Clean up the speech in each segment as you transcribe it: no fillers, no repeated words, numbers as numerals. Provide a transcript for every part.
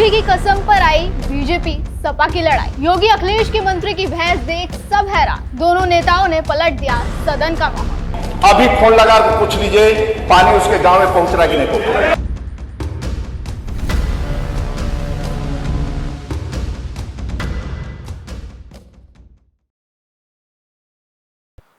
मंत्री की कसम पर आई बीजेपी सपा की लड़ाई। योगी अखिलेश की मंत्री की बहस देख सब हैरान। दोनों नेताओं ने पलट दिया सदन का माहौल। अभी फोन लगा कर पूछ लीजिए पानी उसके गांव में पहुंच रहा कि नहीं पहुंच रहा।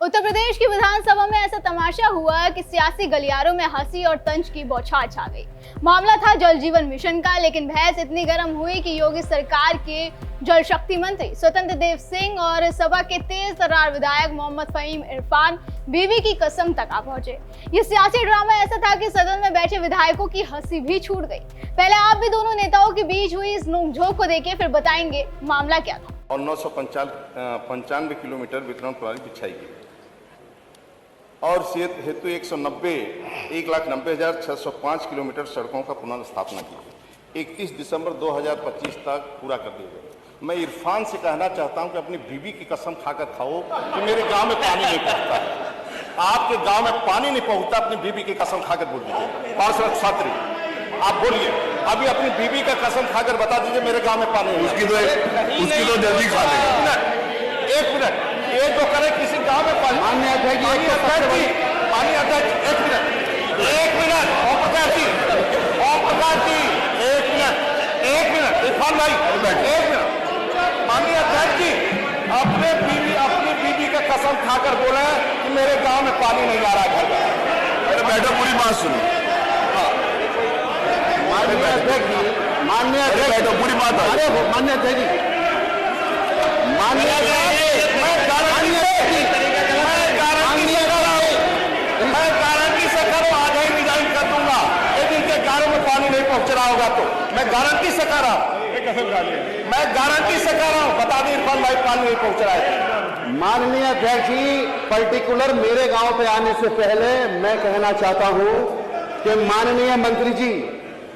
उत्तर प्रदेश की विधानसभा में ऐसा तमाशा हुआ कि सियासी गलियारों में हंसी और तंज की बौछार छा गई। मामला था जल जीवन मिशन का, लेकिन बहस इतनी गर्म हुई कि योगी सरकार के जल शक्ति मंत्री स्वतंत्र देव सिंह और सपा के तेज तर्रार विधायक मोहम्मद फहीम इरफान बीवी की कसम तक आ पहुंचे। ये सियासी ड्रामा ऐसा था कि सदन में बैठे विधायकों की हंसी भी छूट गई। पहले आप भी दोनों नेताओं के बीच हुई इस नोकझोंक को देखिए, फिर बताएंगे मामला क्या था। और 995 किलोमीटर वितरण प्रणाली बिछाई गई और सेहत हेतु 1,90,605 किलोमीटर सड़कों का पुनर्स्थापना की। 31 दिसंबर 2025 तक पूरा कर दिया गया। मैं इरफान से कहना चाहता हूं कि अपनी बीवी की कसम खाकर खाओ कि मेरे गांव में पानी नहीं पहुंचता है। आपके गांव में पानी नहीं पहुंचता, अपनी बीवी की कसम खाकर बोल दीजिए। पार्षद छात्री आप बोलिए, अभी अपनी बीवी का कसम खाकर बता दीजिए मेरे गांव में पानी नहीं। उसकी तो जल्दी खा लेगा। एक मिनट, ये तो करे किसी गांव में पानी। मान्य अध्यक्ष पानी अध्यक्ष एक मिनट ओम प्रकाश जी इरफान भाई एक मिनट। माननीय अध्यक्ष जी अपनी बीवी का कसम खाकर बोले कि मेरे गांव में पानी नहीं आ रहा है घर का। अरे बैठो, पूरी बात सुनो। माननीय अध्यक्ष जी बैठो, पूरी बात। अरे माननीय अध्यक्ष जी मैं गारंटी से करो आधा ही रिजाइन कर दूंगा यदि इनके गांव में पानी नहीं पहुंच रहा होगा तो। मैं गारंटी से कर रहा हूं, मैं गारंटी से कर रहा हूं। बता दें इरफान भाई पानी नहीं पहुंच रहा है। माननीय अध्यक्ष जी, पर्टिकुलर मेरे गांव पे आने से पहले मैं कहना चाहता हूं कि माननीय मंत्री जी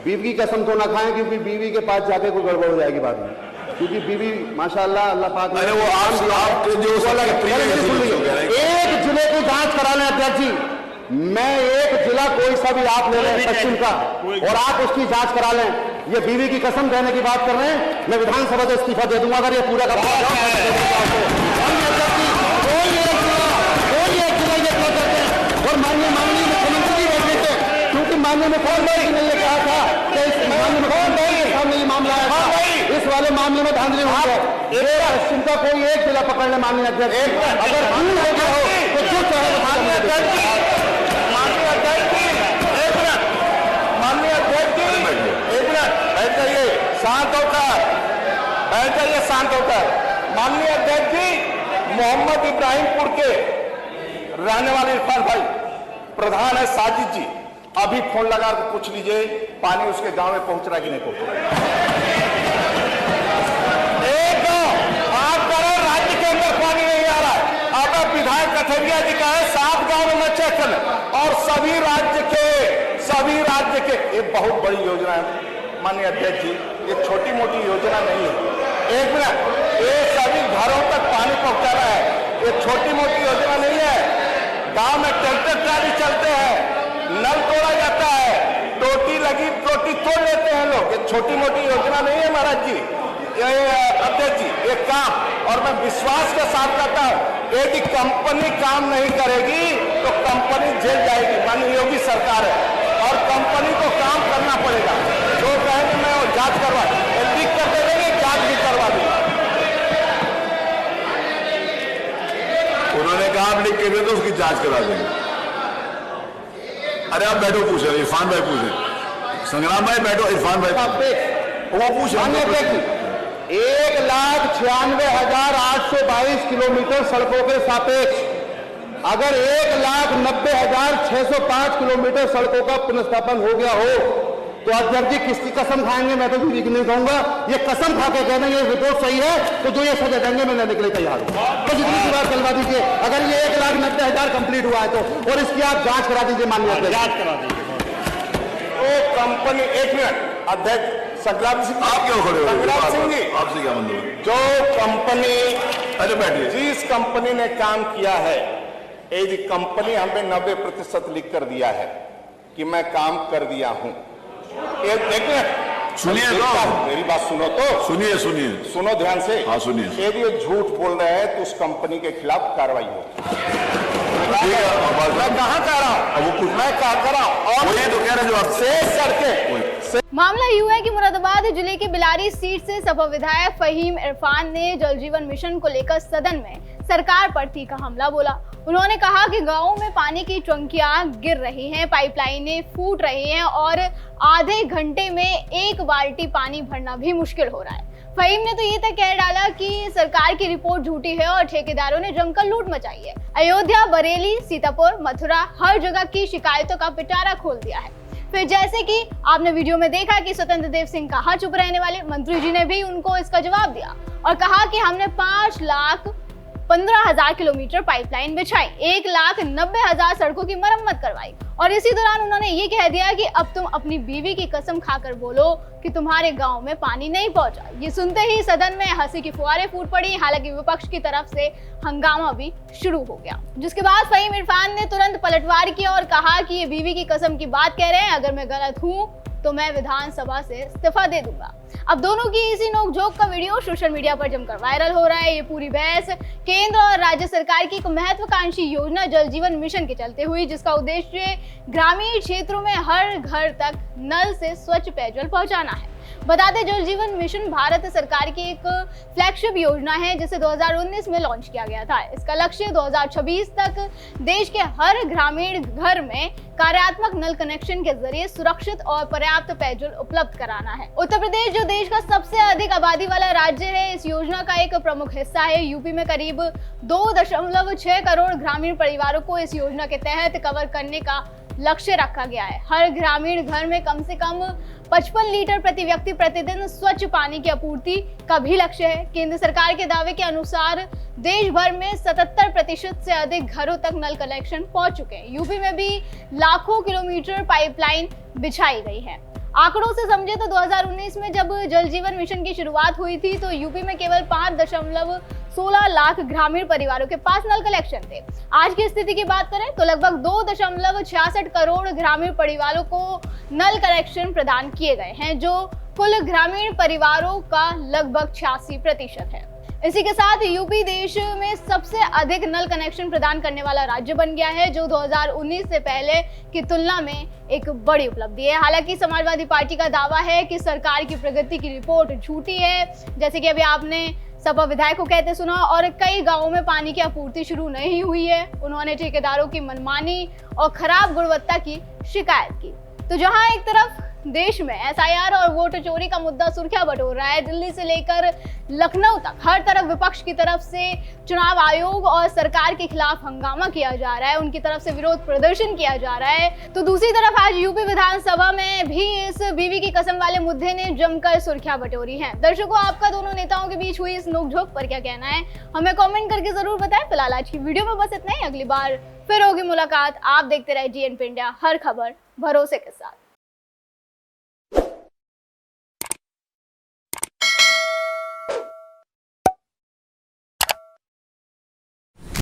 बीवी की कसम तो ना खाएं, क्योंकि बीवी के पास जाके कोई गड़बड़ हो जाएगी बाद में। क्योंकि बीवी माशाल्लाह अल्लाह पाक ने वो आप जो एक जिले की जांच करा लें अध्यक्ष जी। मैं एक जिला कोई सा भी आप ले लें पश्चिम का और आप उसकी जांच करा लें। ये बीवी की कसम देने की बात कर रहे हैं, मैं विधानसभा से इस्तीफा दे दूंगा अगर ये पूरा का और माननीय मुख्यमंत्री जी बैठे थे, क्योंकि माननीय मुख्यमंत्री ने यह कहा था कि इस माननीय मुख्यमंत्री के सामने ये मामला आया था, इस वाले मामले में धांधली हुई है। पश्चिम का कोई एक जिला पकड़ ले माननीय अध्यक्ष, अगर भूल हो गया हो तो जो चाहे माननीय अध्यक्ष जी बैठ जाइए, शांत होकर। माननीय अध्यक्ष जी मोहम्मद इब्राहिमपुर के रहने वाले इरफान भाई प्रधान है साजिद जी, अभी फोन लगा कर पूछ लीजिए पानी उसके गांव में पहुंच रहा है कि नहीं पहुंच रहा। एक आप करो राज्य के अंदर पानी नहीं आ रहा है। अब विधायक कथरिया जी का है 7 गांव में मैं चेक कर और सभी राज्य के ये बहुत बड़ी योजना है माननीय अध्यक्ष जी, ये छोटी मोटी योजना नहीं है। एक मिनट, ये सभी घरों तक पानी पहुंचाना है, ये छोटी मोटी योजना नहीं है। गांव में ट्रैक्टर ट्राली चलते हैं, नल तोड़ा जाता है, टोटी लगी टोटी तोड़ लेते हैं लोग। ये छोटी मोटी योजना नहीं है महाराज जी, ये अध्यक्ष जी ये काम। और मैं विश्वास के साथ कहता हूं यदि कंपनी काम नहीं करेगी तो कंपनी जेल जाएगी। माननीय योगी सरकार है और कंपनी को काम करना पड़ेगा। जो कहेंगे मैं वो जांच करवा लिख कर दे देंगे, जांच भी करवा दूंगा। उन्होंने कहा आप लिख के दे तो उसकी जांच करा देंगे। अरे आप बैठो, पूछे इरफान भाई पूछे, संग्राम भाई बैठो, इरफान भाई वो पूछे। 1,96,822 किलोमीटर सड़कों के सापेक्ष अगर 1,90,605 किलोमीटर सड़कों का पुनर्स्थापन हो गया हो तो अध्यक्ष जी किसकी कसम खाएंगे? मैं तो बीवी की नहीं कहूंगा। ये कसम खा के कहना ये रिपोर्ट सही है तो जो ये सजा देंगे मैं लेने के लिए तैयार हूं। तो जितनी सी बात चलवा दीजिए, अगर ये 1,90,000 कंप्लीट हुआ है तो, और इसकी आप जांच करा दीजिए माननीय अध्यक्ष। जांच करा दीजिए तो कंपनी। एक मिनट अध्यक्ष संग्राम सिंह, आप क्यों खड़े हो? संग्राम सिंह जी आपसे क्या मतलब? जो कंपनी, अरे बैठिए, जिस कंपनी ने काम किया है, यदि कंपनी हमें 90% लिख कर दिया है कि मैं काम कर दिया हूं, ये देखिए सुनिए तो, मेरी बात सुनो तो, सुनिए सुनो ध्यान से। हाँ सुनिए। यदि ये झूठ बोल रहे हैं तो उस कंपनी के खिलाफ कार्रवाई हो। ठीक है, मैं कहाँ कह रहा हूँ, अब वो कुछ मैं क्या कर रहा हूँ, और वही तो कह रहे हैं जो आप शेष सड़कें। मामला यूं है कि मुरादाबाद जिले के बिलारी सीट से सपा विधायक फहीम इरफान ने जल जीवन मिशन को लेकर सदन में सरकार पर तीखा हमला बोला। उन्होंने कहा कि गांवों में पानी की टंकियां गिर रही हैं, पाइपलाइनें फूट रही हैं और आधे घंटे में एक बाल्टी पानी भरना भी मुश्किल हो रहा है। फहीम ने तो ये तक कह डाला कि सरकार की रिपोर्ट झूठी है और ठेकेदारों ने जमकर लूट मचाई है। अयोध्या, बरेली, सीतापुर, मथुरा हर जगह की शिकायतों का पिटारा खोल दिया है। फिर जैसे कि आपने वीडियो में देखा कि स्वतंत्र देव सिंह कहाँ चुप रहने वाले, मंत्री जी ने भी उनको इसका जवाब दिया और कहा कि हमने 5,15,000 किलोमीटर पाइपलाइन बिछाई, 1,90,000 सड़कों की मरम्मत करवाई और इसी दौरान उन्होंने ये कह दिया कि अब तुम अपनी बीवी की कसम खाकर बोलो कि तुम्हारे गांव में पानी नहीं पहुंचा। ये सुनते ही सदन में हंसी की फुहारें फूट पड़ी। हालांकि विपक्ष की तरफ से हंगामा भी शुरू हो गया, जिसके बाद फहीम इरफान ने तुरंत पलटवार किया और कहा कि ये बीवी की कसम की बात कह रहे हैं, अगर मैं गलत हूं तो मैं विधानसभा से इस्तीफा दे दूंगा। अब दोनों की इसी नोकझोंक का वीडियो सोशल मीडिया पर जमकर वायरल हो रहा है। ये पूरी बहस केंद्र और राज्य सरकार की एक महत्वाकांक्षी योजना जल जीवन मिशन के चलते हुई, जिसका उद्देश्य ग्रामीण क्षेत्रों में हर घर तक नल से स्वच्छ पेयजल पहुंचाना है। बता दें, जल जीवन मिशन भारत सरकार की एक फ्लैगशिप योजना है जिसे 2019 में लॉन्च किया गया था। इसका लक्ष्य 2026 तक देश के हर ग्रामीण घर में कार्यात्मक नल कनेक्शन के जरिए सुरक्षित और पर्याप्त पेयजल उपलब्ध कराना है। उत्तर प्रदेश, जो देश का सबसे अधिक आबादी वाला राज्य है, इस योजना का एक प्रमुख हिस्सा है। यूपी में करीब 2.6 करोड़ ग्रामीण परिवारों को इस योजना के तहत कवर करने का लक्ष्य रखा गया है। हर ग्रामीण घर में कम से कम 55 लीटर प्रति व्यक्ति प्रतिदिन स्वच्छ पानी की आपूर्ति का भी लक्ष्य है। केंद्र सरकार के दावे के अनुसार देश भर में 77% से अधिक घरों तक नल कनेक्शन पहुंच चुके हैं। यूपी में भी लाखों किलोमीटर पाइपलाइन बिछाई गई है। आंकड़ों से समझे तो 2019 में जब जल जीवन मिशन की शुरुआत हुई थी तो यूपी में केवल 5.16 लाख ग्रामीण परिवारों के पास नल कनेक्शन थे। आज की स्थिति की बात करें तो लगभग 2.66 करोड़ ग्रामीण परिवारों को नल कनेक्शन प्रदान किए गए हैं, जो कुल ग्रामीण परिवारों का लगभग 86% है। इसी के साथ यूपी देश में सबसे अधिक नल कनेक्शन प्रदान करने वाला राज्य बन गया है, जो 2019 से पहले की तुलना में एक बड़ी उपलब्धि है। हालांकि समाजवादी पार्टी का दावा है कि सरकार की प्रगति की रिपोर्ट झूठी है, जैसे कि अभी आपने सपा विधायक को कहते सुना, और कई गांवों में पानी की आपूर्ति शुरू नहीं हुई है। उन्होंने ठेकेदारों की मनमानी और खराब गुणवत्ता की शिकायत की। तो जहां एक तरफ देश में एसआईआर और वोट चोरी का मुद्दा सुर्खियां बटोर रहा है, दिल्ली से लेकर लखनऊ तक हर तरफ विपक्ष की तरफ से चुनाव आयोग और सरकार के खिलाफ हंगामा किया जा रहा है, उनकी तरफ से विरोध प्रदर्शन किया जा रहा है, तो दूसरी तरफ आज यूपी विधानसभा में भी इस बीवी की कसम वाले मुद्दे ने जमकर सुर्खियां बटोरी हैं। दर्शकों, आपका दोनों नेताओं के बीच हुई इस नोकझोंक पर क्या कहना है, हमें कॉमेंट करके जरूर बताएं। फिलहाल आज की वीडियो में बस इतना ही। अगली बार फिर होगी मुलाकात। आप देखते रहे GNP इंडिया, हर खबर भरोसे के साथ।